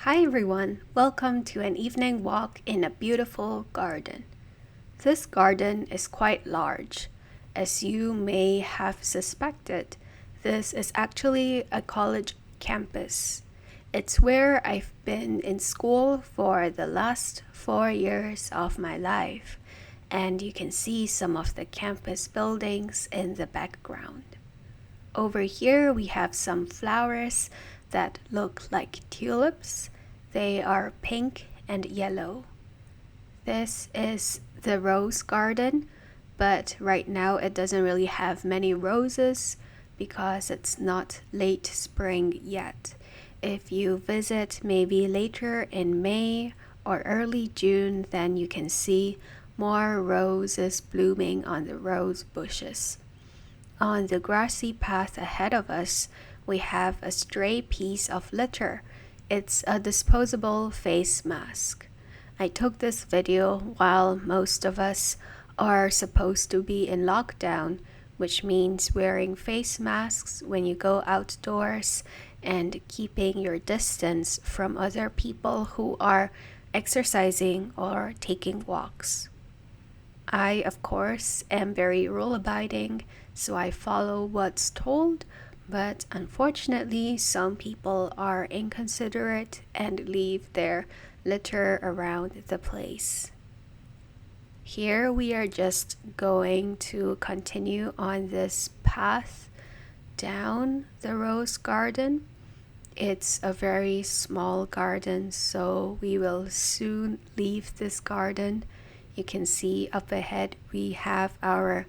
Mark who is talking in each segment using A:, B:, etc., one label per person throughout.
A: Hi everyone, welcome to an evening walk in a beautiful garden. This garden is quite large. As you may have suspected, this is actually a college campus. It's where I've been in school for the last 4 years of my life, and you can see some of the campus buildings in the background. Over here we have some flowers that look like tulips. They are pink and yellow. This is the rose garden, but right now it doesn't really have many roses because it's not late spring yet. If you visit maybe later in May or early June, then you can see more roses blooming on the rose bushes. On the grassy path ahead of us, we have a stray piece of litter. It's a disposable face mask. I took this video while most of us are supposed to be in lockdown, which means wearing face masks when you go outdoors and keeping your distance from other people who are exercising or taking walks. I, of course, am very rule-abiding, so I follow what's told, but unfortunately, some people are inconsiderate and leave their litter around the place. Here we are just going to continue on this path down the rose garden. It's a very small garden, so we will soon leave this garden. You can see up ahead we have our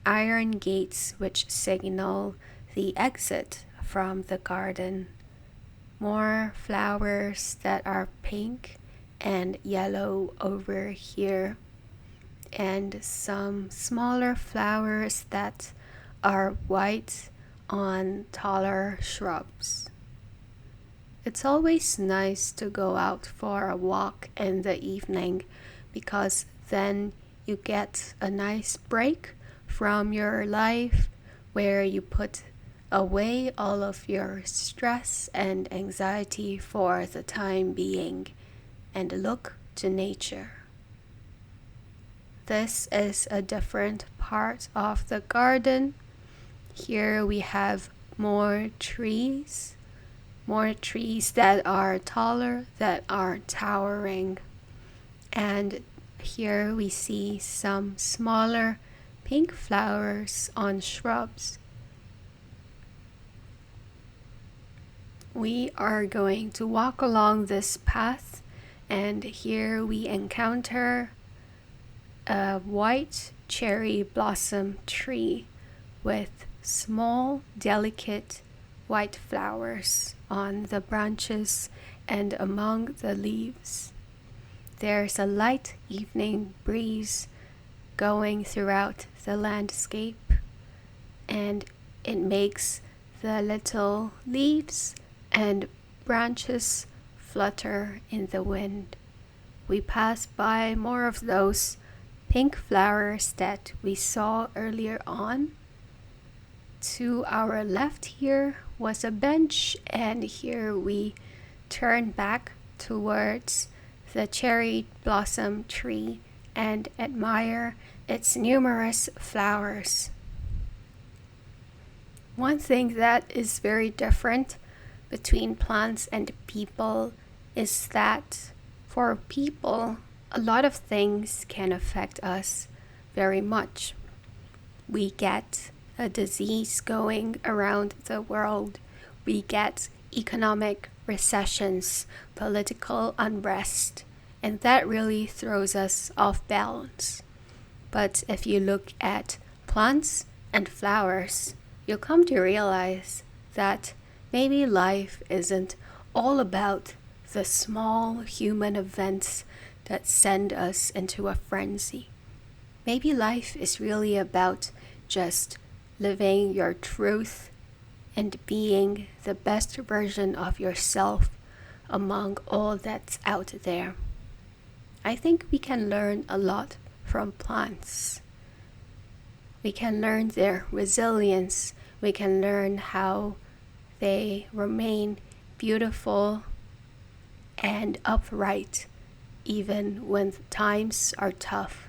A: iron gates which signal the exit from the garden. More flowers that are pink and yellow over here, and some smaller flowers that are white on taller shrubs. It's always nice to go out for a walk in the evening because then you get a nice break from your life where you put away all of your stress and anxiety for the time being and look to nature. This is a different part of the garden. Here we have more trees that are taller, that are towering. And here we see some smaller pink flowers on shrubs. We are going to walk along this path, and here we encounter a white cherry blossom tree with small, delicate white flowers on the branches and among the leaves. There's a light evening breeze going throughout the landscape, and it makes the little leaves and branches flutter in the wind. We pass by more of those pink flowers that we saw earlier on. To our left here was a bench, and here we turn back towards the cherry blossom tree and admire its numerous flowers. One thing that is very different between plants and people is that for people, a lot of things can affect us very much. We get a disease going around the world. We get economic recessions, political unrest, and that really throws us off balance. But if you look at plants and flowers, you'll come to realize that maybe life isn't all about the small human events that send us into a frenzy. Maybe life is really about just living your truth and being the best version of yourself among all that's out there. I think we can learn a lot from plants. We can learn their resilience. We can learn how they remain beautiful and upright, even when times are tough.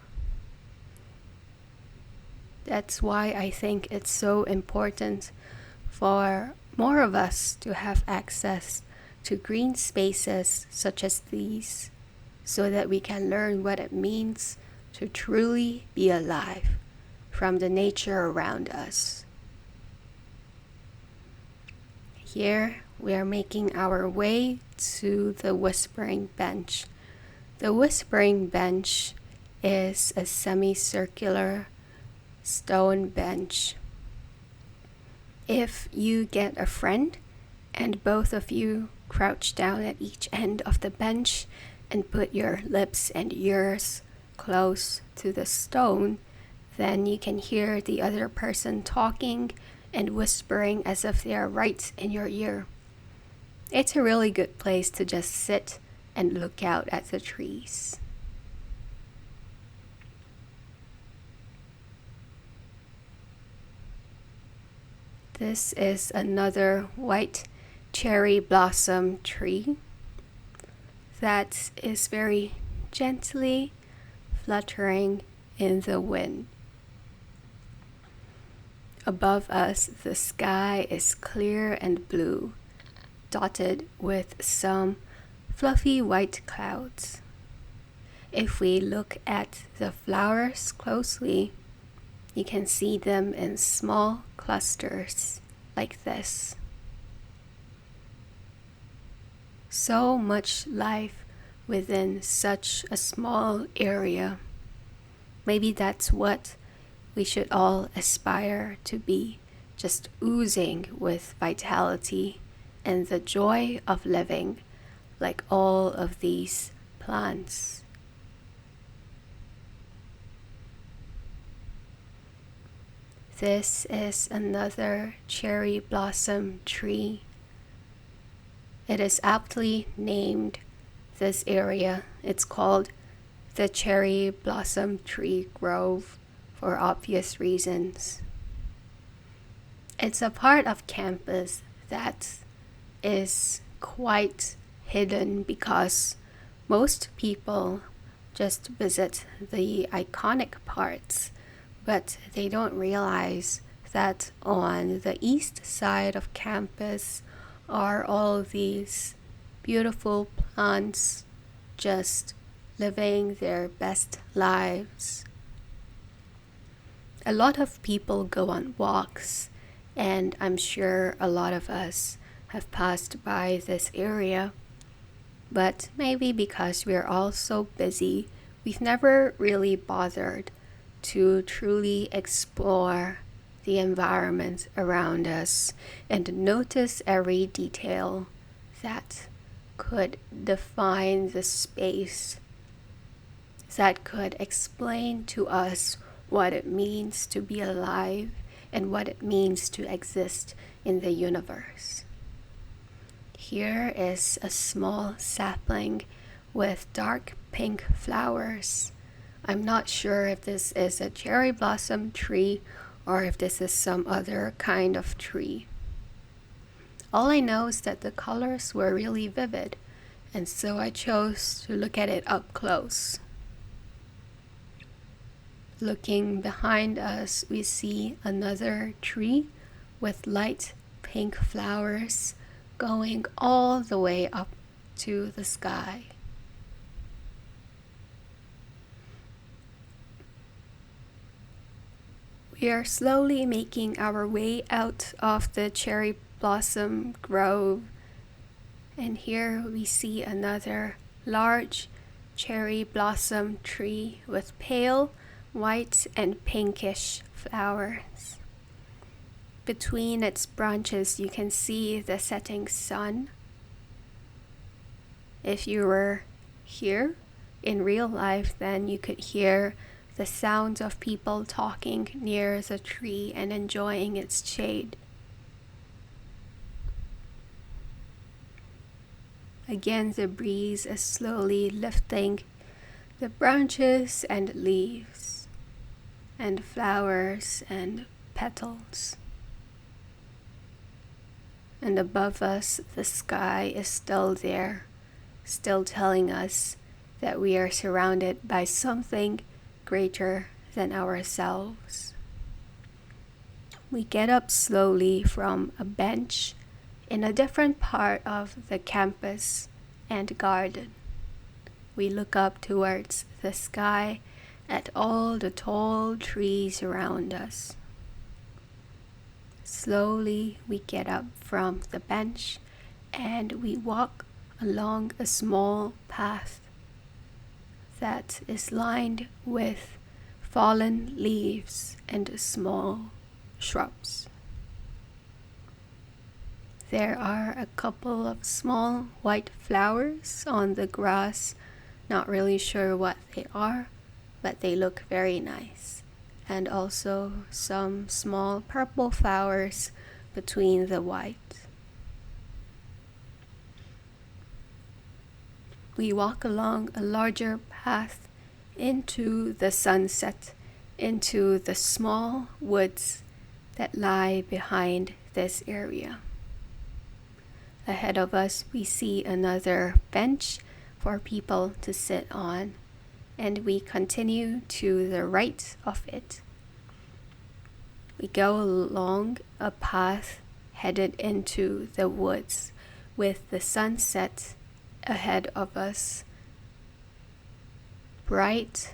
A: That's why I think it's so important for more of us to have access to green spaces such as these, so that we can learn what it means to truly be alive from the nature around us. Here we are making our way to the Whispering Bench. The Whispering Bench is a semicircular stone bench. If you get a friend and both of you crouch down at each end of the bench and put your lips and ears close to the stone, then you can hear the other person talking and whispering as if they are right in your ear. It's a really good place to just sit and look out at the trees. This is another white cherry blossom tree that is very gently fluttering in the wind. Above us, the sky is clear and blue, dotted with some fluffy white clouds. If we look at the flowers closely, you can see them in small clusters like this. So much life within such a small area. Maybe that's what we should all aspire to be, just oozing with vitality and the joy of living, like all of these plants. This is another cherry blossom tree. It is aptly named, this area. It's called the Cherry Blossom Tree Grove for obvious reasons. It's a part of campus that is quite hidden because most people just visit the iconic parts, but they don't realize that on the east side of campus are all these beautiful plants just living their best lives. A lot of people go on walks, and I'm sure a lot of us have passed by this area, but maybe because we're all so busy, we've never really bothered to truly explore the environment around us and notice every detail that could define the space, that could explain to us what it means to be alive and what it means to exist in the universe. Here is a small sapling with dark pink flowers. I'm not sure if this is a cherry blossom tree or if this is some other kind of tree. All I know is that the colors were really vivid, and so I chose to look at it up close. Looking behind us, we see another tree with light pink flowers going all the way up to the sky. We are slowly making our way out of the cherry blossom grove, and here we see another large cherry blossom tree with pale white and pinkish flowers. Between its branches you can see the setting sun. If you were here in real life, then you could hear the sounds of people talking near the tree and enjoying its shade. Again, the breeze is slowly lifting the branches and leaves and flowers and petals. And above us, the sky is still there, still telling us that we are surrounded by something greater than ourselves. We get up slowly from a bench in a different part of the campus and garden. We look up towards the sky at all the tall trees around us. Slowly we get up from the bench and we walk along a small path that is lined with fallen leaves and small shrubs. There are a couple of small white flowers on the grass, not really sure what they are, but they look very nice. And also some small purple flowers between the white. We walk along a larger path into the sunset, into the small woods that lie behind this area. Ahead of us, we see another bench for people to sit on, and we continue to the right of it. We go along a path headed into the woods with the sunset ahead of us, bright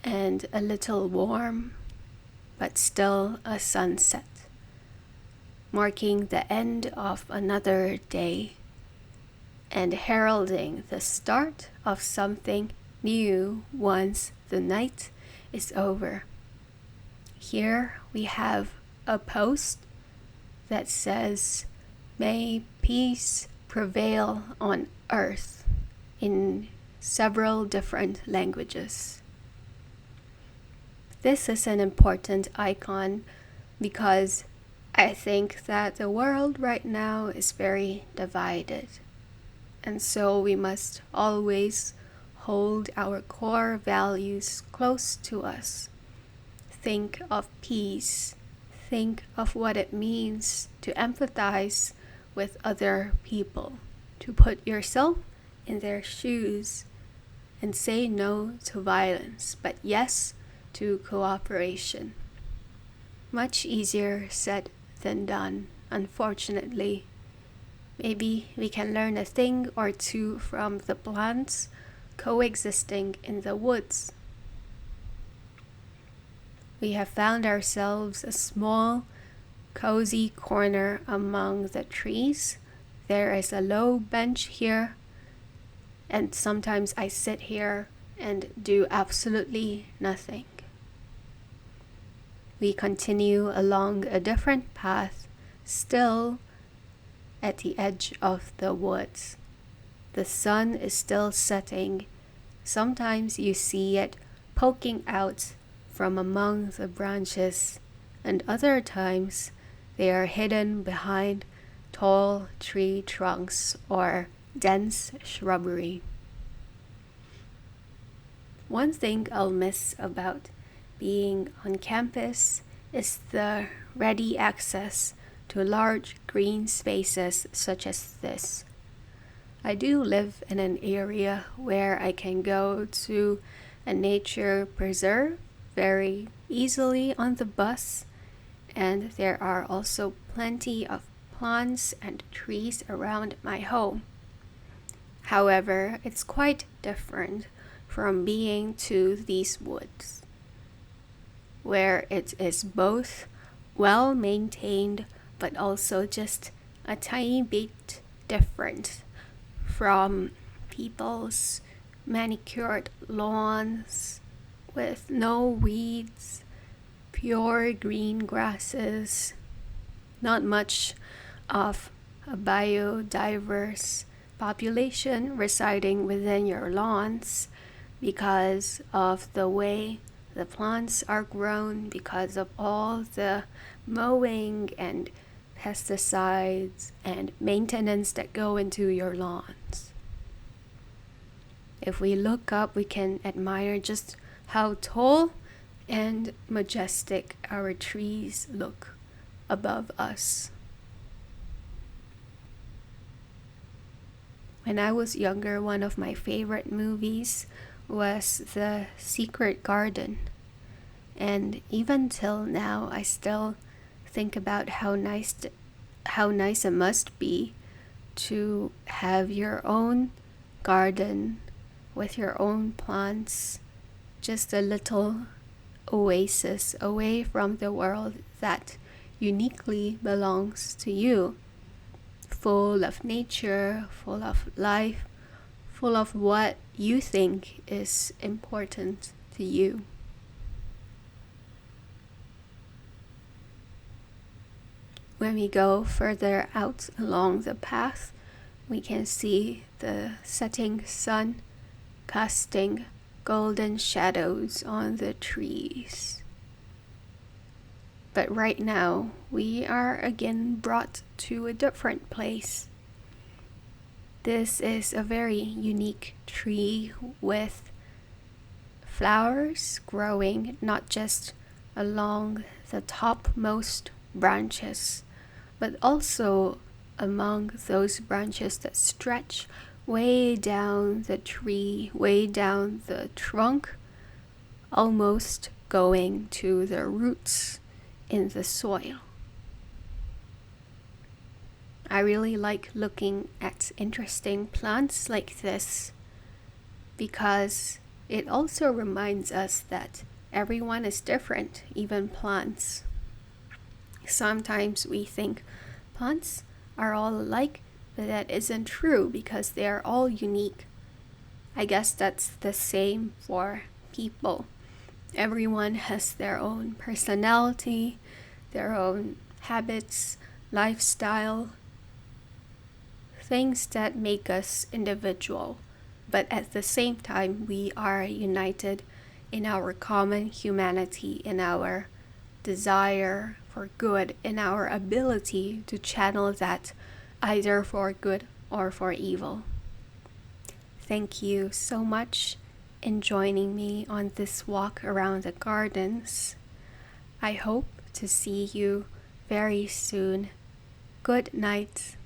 A: and a little warm, but still a sunset, marking the end of another day and heralding the start of something new once the night is over. Here we have a post that says, "May peace prevail on earth," in several different languages. This is an important icon because I think that the world right now is very divided. And so we must always hold our core values close to us. Think of peace. Think of what it means to empathize with other people, to put yourself in their shoes and say no to violence, but yes to cooperation. Much easier said than done, unfortunately. Maybe we can learn a thing or two from the plants coexisting in the woods. We have found ourselves a small, cozy corner among the trees. There is a low bench here, and sometimes I sit here and do absolutely nothing. We continue along a different path, still at the edge of the woods. The sun is still setting. Sometimes you see it poking out from among the branches, and other times they are hidden behind tall tree trunks or dense shrubbery. One thing I'll miss about being on campus is the ready access to large green spaces such as this. I do live in an area where I can go to a nature preserve very easily on the bus, and there are also plenty of plants and trees around my home. However, it's quite different from being to these woods, where it is both well maintained but also just a tiny bit different from people's manicured lawns with no weeds, pure green grasses, not much of a biodiverse population residing within your lawns because of the way the plants are grown, because of all the mowing and pesticides and maintenance that go into your lawns. If we look up, we can admire just how tall and majestic our trees look above us. When I was younger, one of my favorite movies was The Secret Garden. And even till now, I still think about how nice it must be to have your own garden with your own plants, just a little oasis away from the world that uniquely belongs to you, full of nature, full of life, full of what you think is important to you. When we go further out along the path, we can see the setting sun casting golden shadows on the trees. But right now, we are again brought to a different place. This is a very unique tree with flowers growing not just along the topmost branches, but also among those branches that stretch way down the tree, way down the trunk, almost going to the roots in the soil. I really like looking at interesting plants like this because it also reminds us that everyone is different, even plants. Sometimes we think plants are all alike, but that isn't true because they are all unique. I guess that's the same for people. Everyone has their own personality, their own habits, lifestyle, things that make us individual. But at the same time, we are united in our common humanity, in our desire for good, in our ability to channel that either for good or for evil. Thank you so much in joining me on this walk around the gardens. I hope to see you very soon. Good night.